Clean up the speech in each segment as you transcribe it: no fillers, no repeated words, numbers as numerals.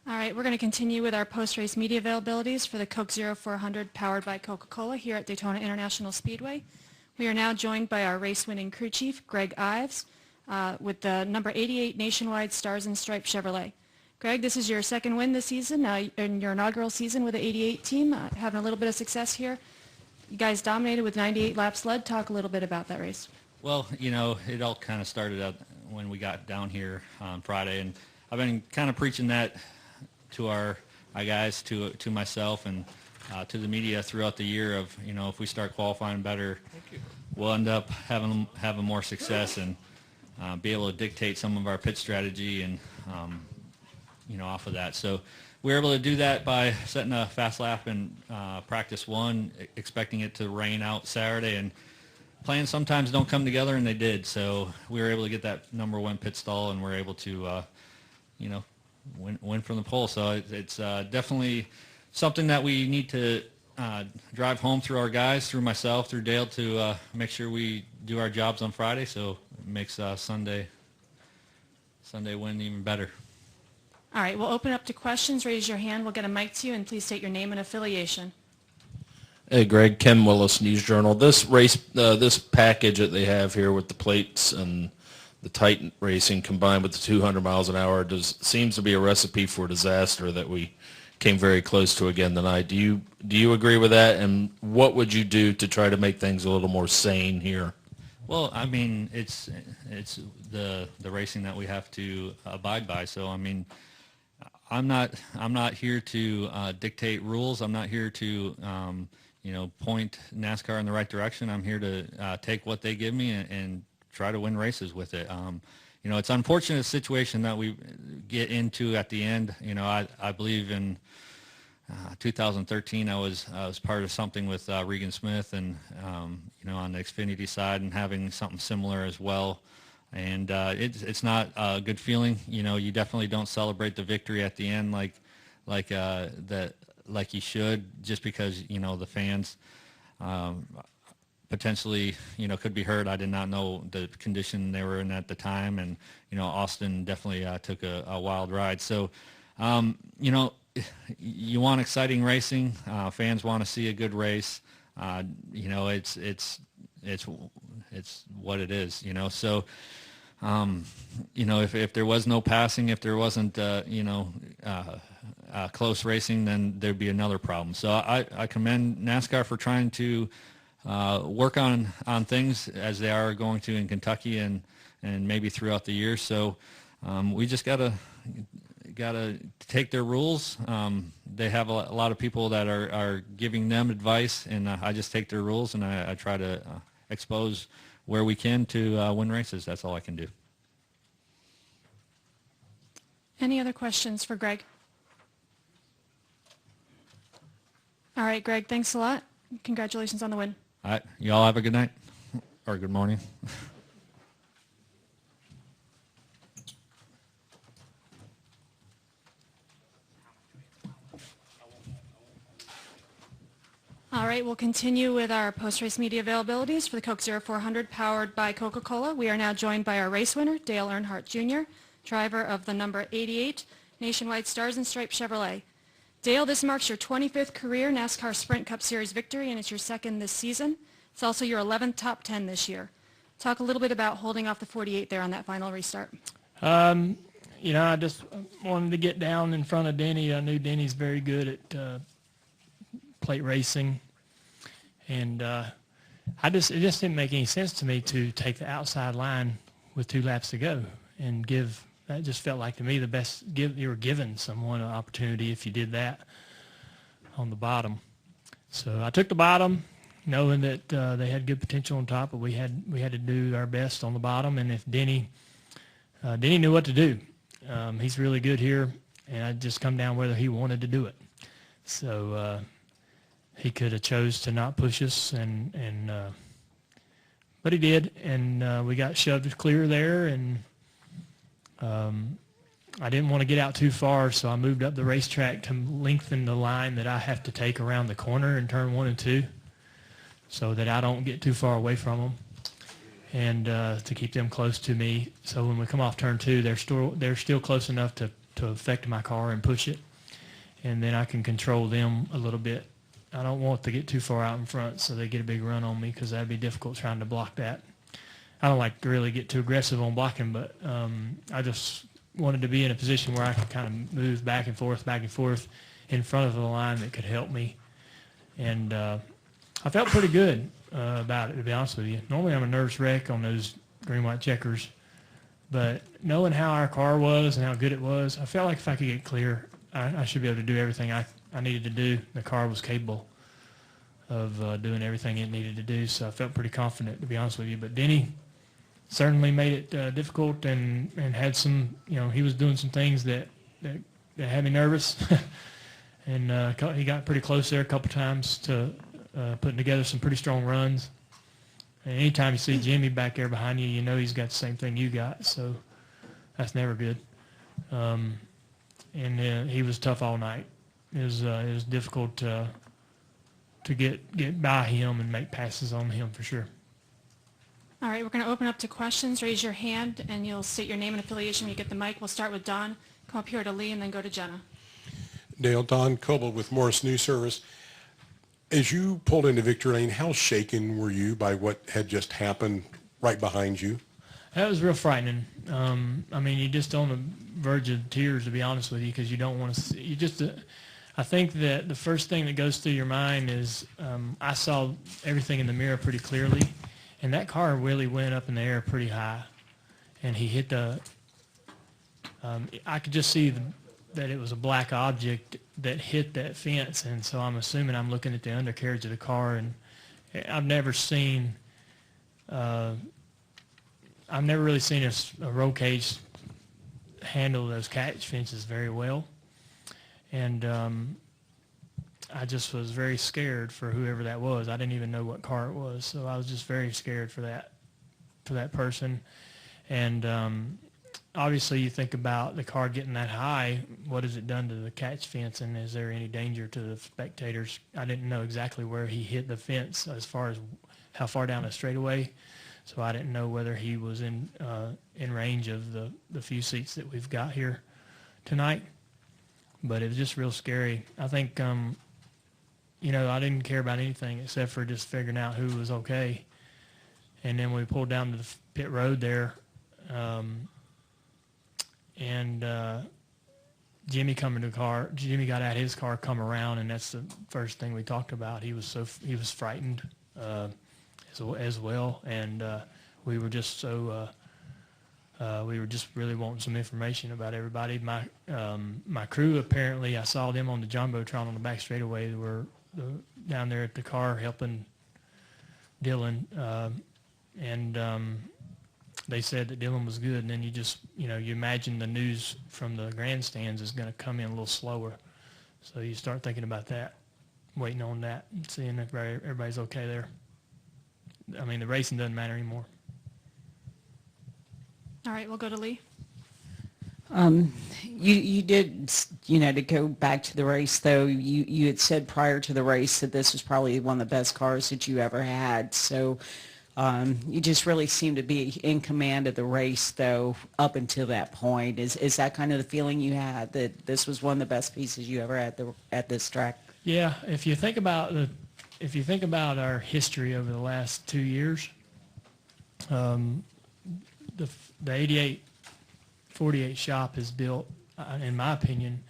All right, we're going to continue with our post-race media availabilities for the Coke 0400 powered by Coca-Cola here at Daytona International Speedway. We are now joined by our race-winning crew chief, Greg Ives, with the number 88 Nationwide Stars and Stripes Chevrolet. Greg, this is your second win this season, in your inaugural season with the 88 team, having a little bit of success here. You guys dominated with 98 laps led. Talk a little bit about that race. Well, you know, it all kind of started out when we got down here on Friday, and I've been kind of preaching that to our guys, to myself, and to the media throughout the year of, you know, if we start qualifying better, we'll end up having more success and be able to dictate some of our pit strategy and, you know, off of that. So we were able to do that by setting a fast lap in practice one, expecting it to rain out Saturday, and plans sometimes don't come together, and they did. So we were able to get that number one pit stall, and we're able to, you know, win from the pole. So it's definitely something that we need to drive home through our guys, through myself, through Dale, to make sure we do our jobs on Friday. So it makes Sunday win even better. All right, we'll open up to questions. Raise your hand. We'll get a mic to you, and please state your name and affiliation. Hey, Greg, Ken Willis, News Journal. This race, this package that they have here with the plates and the tight racing combined with the 200 miles an hour seems to be a recipe for disaster that we came very close to again tonight. Do you agree with that? And what would you do to try to make things a little more sane here? Well, I mean, it's the racing that we have to abide by. So I mean, I'm not here to dictate rules. I'm not here to you know, point NASCAR in the right direction. I'm here to take what they give me and try to win races with it. You know, it's an unfortunate situation that we get into at the end. You know, I believe in 2013 I was part of something with Regan Smith and you know, on the Xfinity side, and having something similar as well. And it's not a good feeling. You know, you definitely don't celebrate the victory at the end like you should, just because, you know, the fans potentially, you know, could be hurt. I did not know the condition they were in at the time, and, you know, Austin definitely took a wild ride. So, you know, you want exciting racing. Fans want to see a good race. You know, it's what it is, you know. So, you know, if there was no passing, if there wasn't, you know, close racing, then there'd be another problem. So I commend NASCAR for trying to work on things as they are going to in Kentucky and maybe throughout the year. So we just gotta take their rules. They have a lot of people that are giving them advice, and I just take their rules and I try to expose where we can to win races. That's all I can do. Any other questions for Greg? All right, Greg, thanks a lot. Congratulations on the win. All right, you all have a good night or good morning. All right, we'll continue with our post-race media availabilities for the Coke 0400 powered by Coca-Cola. We are now joined by our race winner, Dale Earnhardt Jr., driver of the number 88 Nationwide Stars and Stripes Chevrolet. Dale, this marks your 25th career NASCAR Sprint Cup Series victory, and it's your second this season. It's also your 11th top 10 this year. Talk a little bit about holding off the 48 there on that final restart. You know, I just wanted to get down in front of Denny. I knew Denny's very good at plate racing, and it just didn't make any sense to me to take the outside line with 2 laps to go and give. That just felt like to me the best. You were giving someone an opportunity if you did that on the bottom. So I took the bottom, knowing that they had good potential on top, but we had to do our best on the bottom. And if Denny knew what to do, he's really good here, and I just come down whether he wanted to do it. So he could have chose to not push us, but he did, and we got shoved clear there, and I didn't want to get out too far, so I moved up the racetrack to lengthen the line that I have to take around the corner in turn 1 and 2, so that I don't get too far away from them, and to keep them close to me. So when we come off turn 2, they're still close enough to to affect my car and push it, and then I can control them a little bit. I don't want to get too far out in front so they get a big run on me, because that'd be difficult trying to block that. I don't like to really get too aggressive on blocking, but I just wanted to be in a position where I could kind of move back and forth in front of the line that could help me. And I felt pretty good about it, to be honest with you. Normally I'm a nervous wreck on those green-white checkers, but knowing how our car was and how good it was, I felt like if I could get clear, I should be able to do everything I needed to do. The car was capable of doing everything it needed to do, so I felt pretty confident, to be honest with you. But Denny certainly made it difficult and had some, he was doing some things that had me nervous. And he got pretty close there a couple times to putting together some pretty strong runs. And anytime you see Jimmy back there behind you, you know he's got the same thing you got, so that's never good. And he was tough all night. It was difficult to get by him and make passes on him for sure. All right, we're going to open up to questions. Raise your hand, and you'll state your name and affiliation when you get the mic. We'll start with Don. Come up here to Lee, and then go to Jenna. Dale, Don Coble with Morris News Service. As you pulled into victory lane, how shaken were you by what had just happened right behind you? That was real frightening. I mean, you're just on the verge of tears, to be honest with you, because you don't want to see. You just, I think that the first thing that goes through your mind is I saw everything in the mirror pretty clearly, and that car really went up in the air pretty high, and he hit the. I could just see that it was a black object that hit that fence, and so I'm assuming I'm looking at the undercarriage of the car, and I've never really seen a roll cage handle those catch fences very well, and I just was very scared for whoever that was. I didn't even know what car it was, so I was just very scared for that person. And obviously you think about the car getting that high, what has it done to the catch fence, and is there any danger to the spectators? I didn't know exactly where he hit the fence as far as how far down the straightaway, so I didn't know whether he was in range of the few seats that we've got here tonight. But it was just real scary. I think, I didn't care about anything except for just figuring out who was okay. And then we pulled down to the pit road there, and Jimmy come to the car. Jimmy got out of his car, come around, and that's the first thing we talked about. He was frightened as well, and we were just really wanting some information about everybody. My crew, apparently, I saw them on the Jumbotron on the back straightaway. They were down there at the car helping Dylan, and they said that Dylan was good. And then you imagine the news from the grandstands is going to come in a little slower, so you start thinking about that, waiting on that, and seeing if everybody's okay there. I mean, the racing doesn't matter anymore. All right, we'll go to Lee. You did, to go back to the race, though, you had said prior to the race that this was probably one of the best cars that you ever had. So you just really seemed to be in command of the race, though, up until that point. Is that kind of the feeling you had, that this was one of the best pieces you ever had at this track? Yeah, if you think about our history over the last 2 years, the 88-48 shop has built, in my opinion,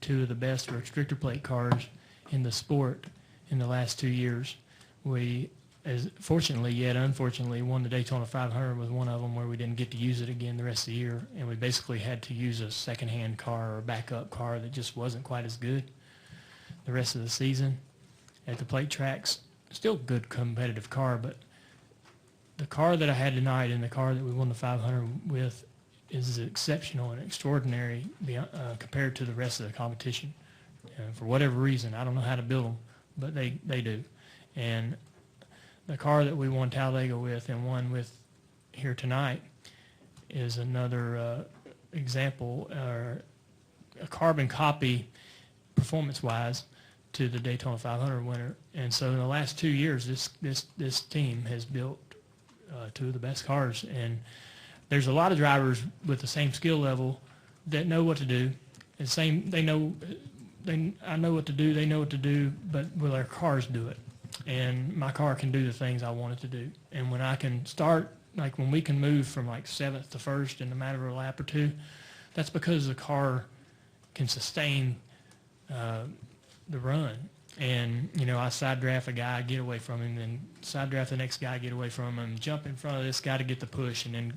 two of the best restrictor plate cars in the sport in the last 2 years. We, as fortunately yet unfortunately, won the Daytona 500 was one of them, where we didn't get to use it again the rest of the year, and we basically had to use a second-hand car or a backup car that just wasn't quite as good the rest of the season. At the plate tracks, still good competitive car, but the car that I had tonight and the car that we won the 500 with is exceptional and extraordinary compared to the rest of the competition. For whatever reason, I don't know how to build them, but they do. And the car that we won Talladega with and won with here tonight is another example, a carbon copy performance-wise to the Daytona 500 winner. And so in the last 2 years, this team has built two of the best cars. And there's a lot of drivers with the same skill level that know what to do, the same, I know what to do, they know what to do, but will our cars do it? And my car can do the things I want it to do. And when I can start, like when we can move from like 7th to 1st in a matter of a lap or two, that's because the car can sustain the run. And, you know, I side draft a guy, get away from him, then side draft the next guy, get away from him, jump in front of this guy to get the push. And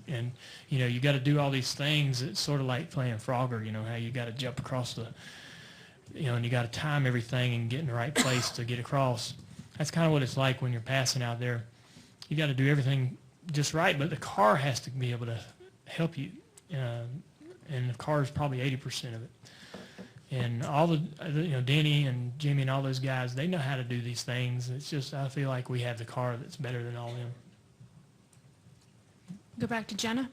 you know, you got to do all these things. It's sort of like playing Frogger, you know, how you got to jump across the, you know, and you got to time everything and get in the right place to get across. That's kind of what it's like when you're passing out there. You got to do everything just right, but the car has to be able to help you. And the car is probably 80% of it. And all the, you know, Denny and Jimmy and all those guys, they know how to do these things. It's just, I feel like we have the car that's better than all of them. Go back to Jenna.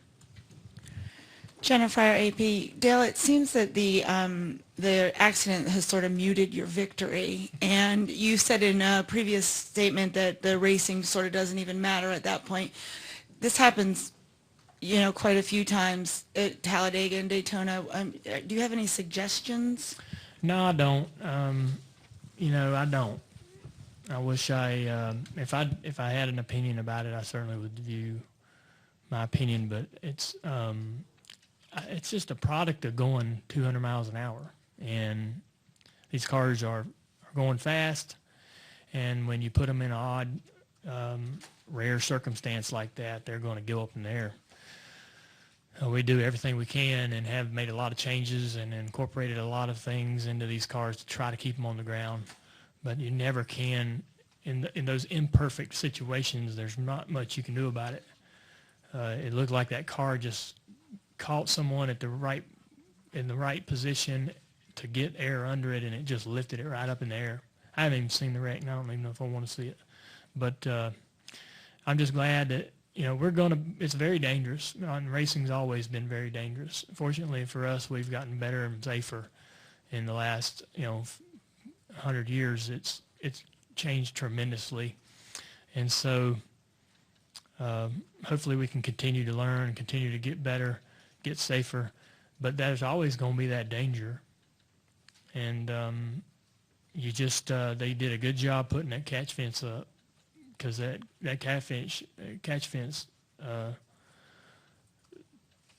Jenna Fryer, AP. Dale, it seems that the accident has sort of muted your victory, and you said in a previous statement that the racing sort of doesn't even matter at that point. This happens, you know, quite a few times at Talladega and Daytona. Do you have any suggestions? No, I don't. You know, I don't. I wish if I had an opinion about it, I certainly would view my opinion, but it's just a product of going 200 miles an hour, and these cars are going fast, and when you put them in an odd, rare circumstance like that, they're going to go up in the air. We do everything we can and have made a lot of changes and incorporated a lot of things into these cars to try to keep them on the ground, but you never can. In those imperfect situations, there's not much you can do about it. It looked like that car just caught someone in the right position to get air under it, and it just lifted it right up in the air. I haven't even seen the wreck, and I don't even know if I want to see it. But I'm just glad that, you know, it's very dangerous. Racing's always been very dangerous. Fortunately for us, we've gotten better and safer in the last, you know, 100 years. It's changed tremendously. And so hopefully we can continue to learn, continue to get better, get safer, but there's always going to be that danger. And they did a good job putting that catch fence up, because that catch fence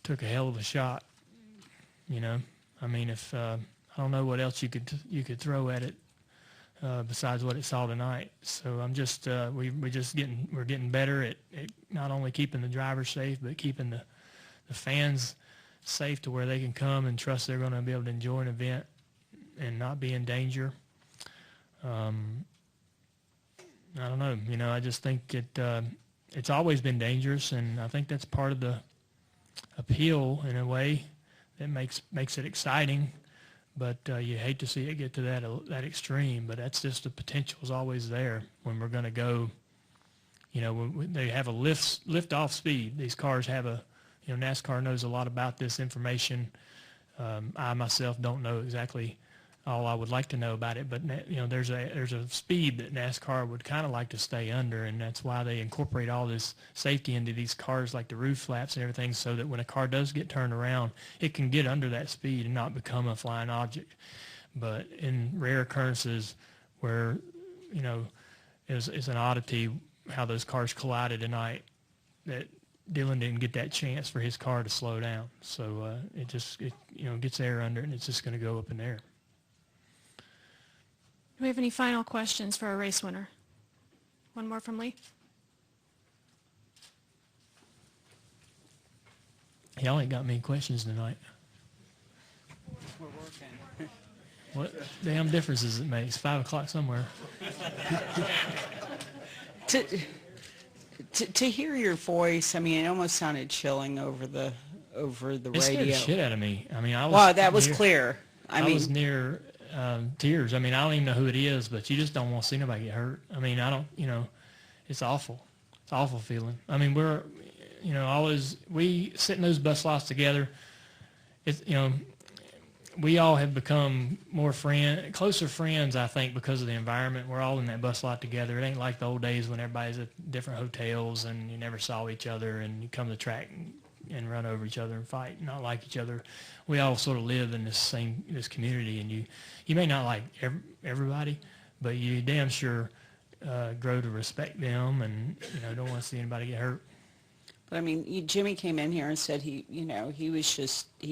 took a hell of a shot. You know, I mean, if I don't know what else you could throw at it besides what it saw tonight. So I'm just we're getting better at not only keeping the drivers safe, but keeping the fans safe to where they can come and trust they're going to be able to enjoy an event and not be in danger. I don't know. You know, I just think it's always been dangerous, and I think that's part of the appeal in a way that makes it exciting. But you hate to see it get to that extreme. But that's just, the potential is always there when we're going to go. You know, when they have a lift off speed. These cars have you know, NASCAR knows a lot about this information. I myself don't know exactly all I would like to know about it, but you know, there's a speed that NASCAR would kind of like to stay under, and that's why they incorporate all this safety into these cars, like the roof flaps and everything, so that when a car does get turned around, it can get under that speed and not become a flying object. But in rare occurrences where, you know, it's an oddity how those cars collided tonight, that Dylan didn't get that chance for his car to slow down. So it you know, gets air under it, and it's just going to go up in the air. Do we have any final questions for our race winner? One more from Lee. Y'all ain't got many questions tonight. We're working. What damn difference does it make? It's 5 o'clock somewhere. To hear your voice, I mean, it almost sounded chilling over the It scared the radio. shit out of me. I mean, That was clear. I was near tears. I mean, I don't even know who it is, but you just don't want to see nobody get hurt. I mean, you know, it's awful. It's an awful feeling. I mean, we sit in those bus lots together. It's, you know, we all have become closer friends, I think, because of the environment. We're all in that bus lot together. It ain't like the old days when everybody's at different hotels and you never saw each other, and you come to the track and, and run over each other and fight, and not like each other. We all sort of live in this community, and you may not like everybody, but you damn sure grow to respect them, and don't want to see anybody get hurt. But I mean, Jimmy came in here and said he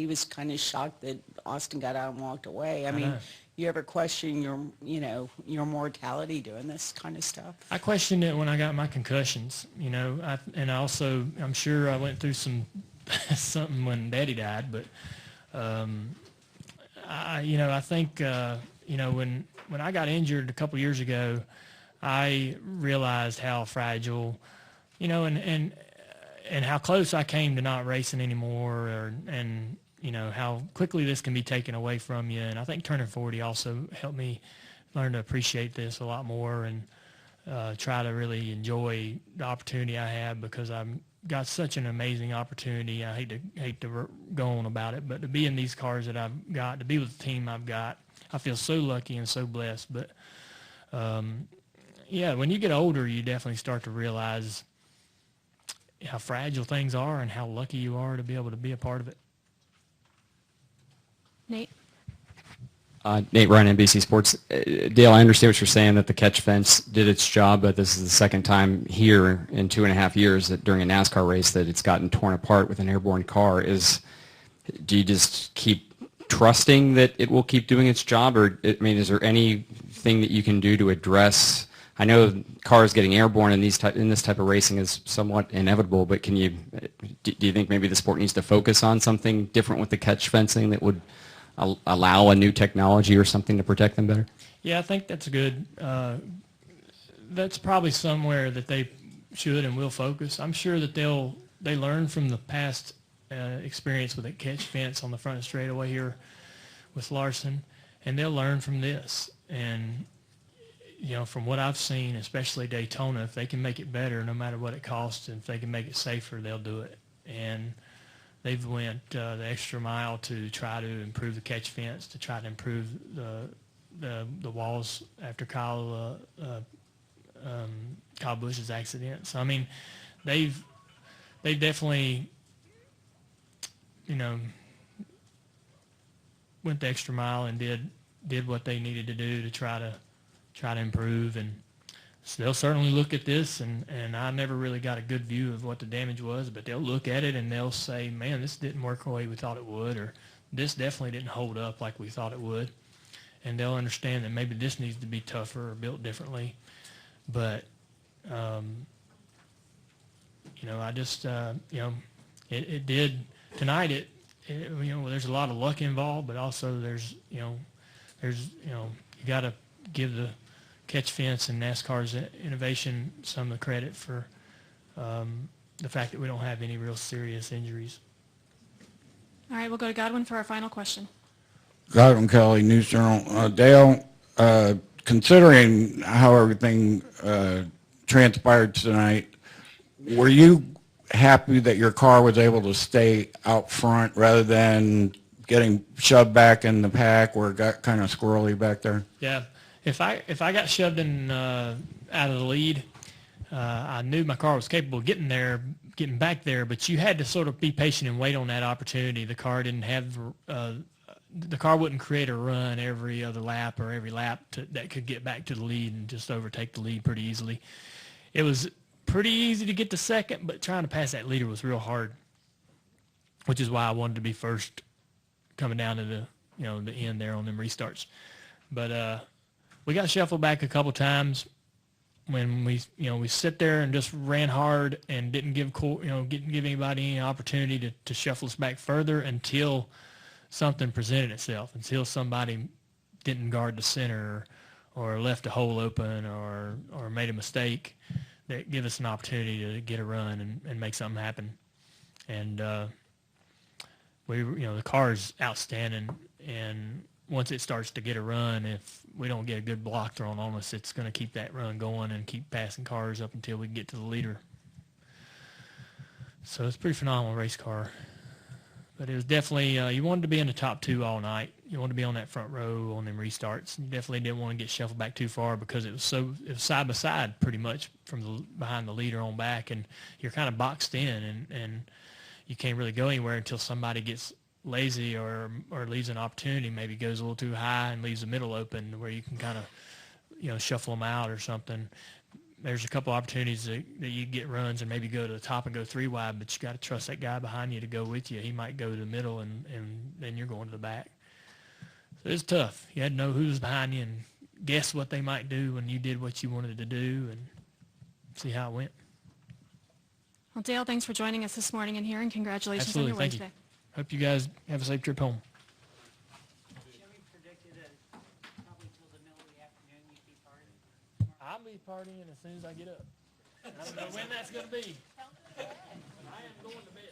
was kind of shocked that Austin got out and walked away. I mean, know. you ever question your mortality doing this kind of stuff? I questioned it when I got my concussions, and also I'm sure I went through something when Daddy died, but I think when I got injured a couple years ago, I realized how fragile, and how close I came to not racing anymore, and how quickly this can be taken away from you. And I think turning 40 also helped me learn to appreciate this a lot more, and try to really enjoy the opportunity I have, because I've got such an amazing opportunity. I hate to go on about it, but to be in these cars that I've got, to be with the team I've got, I feel so lucky and so blessed. But yeah, when you get older, you definitely start to realize how fragile things are and how lucky you are to be able to be a part of it. Nate? Nate Ryan, NBC Sports. Dale, I understand what you're saying, that the catch fence did its job, but this is the second time here in 2.5 years that during a NASCAR race that it's gotten torn apart with an airborne car. Do you just keep trusting that it will keep doing its job, or is there anything that you can do to address? I know cars getting airborne in this type of racing is somewhat inevitable, but do you think maybe the sport needs to focus on something different with the catch fencing that would allow a new technology or something to protect them better? Yeah, I think that's good. That's probably somewhere that they should and will focus. I'm sure that they learn from the past experience with a catch fence on the front of straightaway here with Larson, and they'll learn from this. And from what I've seen, especially Daytona, if they can make it better, no matter what it costs, and if they can make it safer, they'll do it. And they've went the extra mile to try to improve the catch fence, to try to improve the walls after Kyle Busch's accident. So I mean, they've definitely went the extra mile and did what they needed to do to try to improve. And so they'll certainly look at this, and I never really got a good view of what the damage was, but they'll look at it and they'll say, man, this didn't work the way we thought it would, or this definitely didn't hold up like we thought it would. And they'll understand that maybe this needs to be tougher or built differently. But, I just, it did tonight. There's a lot of luck involved, but also there's you got to give the catch fence and NASCAR's innovation some of the credit for the fact that we don't have any real serious injuries. All right, we'll go to Godwin for our final question. Godwin Kelly, News Journal. Dale, considering how everything transpired tonight, were you happy that your car was able to stay out front rather than getting shoved back in the pack where it got kind of squirrely back there? Yeah. If I got shoved in out of the lead, I knew my car was capable of getting back there, but you had to sort of be patient and wait on that opportunity. The car didn't have the car wouldn't create a run every other lap or every lap that could get back to the lead and just overtake the lead pretty easily. It was pretty easy to get to second, but trying to pass that leader was real hard, which is why I wanted to be first coming down to the end there on them restarts. But we got shuffled back a couple times when we sit there and just ran hard and didn't give anybody any opportunity to shuffle us back further until something presented itself, until somebody didn't guard the center or left a hole open or made a mistake that give us an opportunity to get a run and make something happen. And the car is outstanding, and once it starts to get a run, if we don't get a good block thrown on us, it's going to keep that run going and keep passing cars up until we get to the leader. So it's a pretty phenomenal race car. But it was definitely, you wanted to be in the top two all night. You wanted to be on that front row on them restarts. You definitely didn't want to get shuffled back too far because it was side by side pretty much from behind the leader on back, and you're kind of boxed in, and you can't really go anywhere until somebody gets lazy or leaves an opportunity, maybe goes a little too high and leaves the middle open where you can kind of, shuffle them out or something. There's a couple opportunities that you get runs and maybe go to the top and go 3 wide, but you got to trust that guy behind you to go with you. He might go to the middle and then you're going to the back. So it's tough. You had to know who was behind you and guess what they might do when you did what you wanted to do and see how it went. Well, Dale, thanks for joining us this morning in here, and congratulations Absolutely. on your win Thank you. today. Hope you guys have a safe trip home. Jimmy predicted that probably till the middle of the afternoon you'd be partying. I'll be partying as soon as I get up. I don't know when that's going to be. I am going to bed.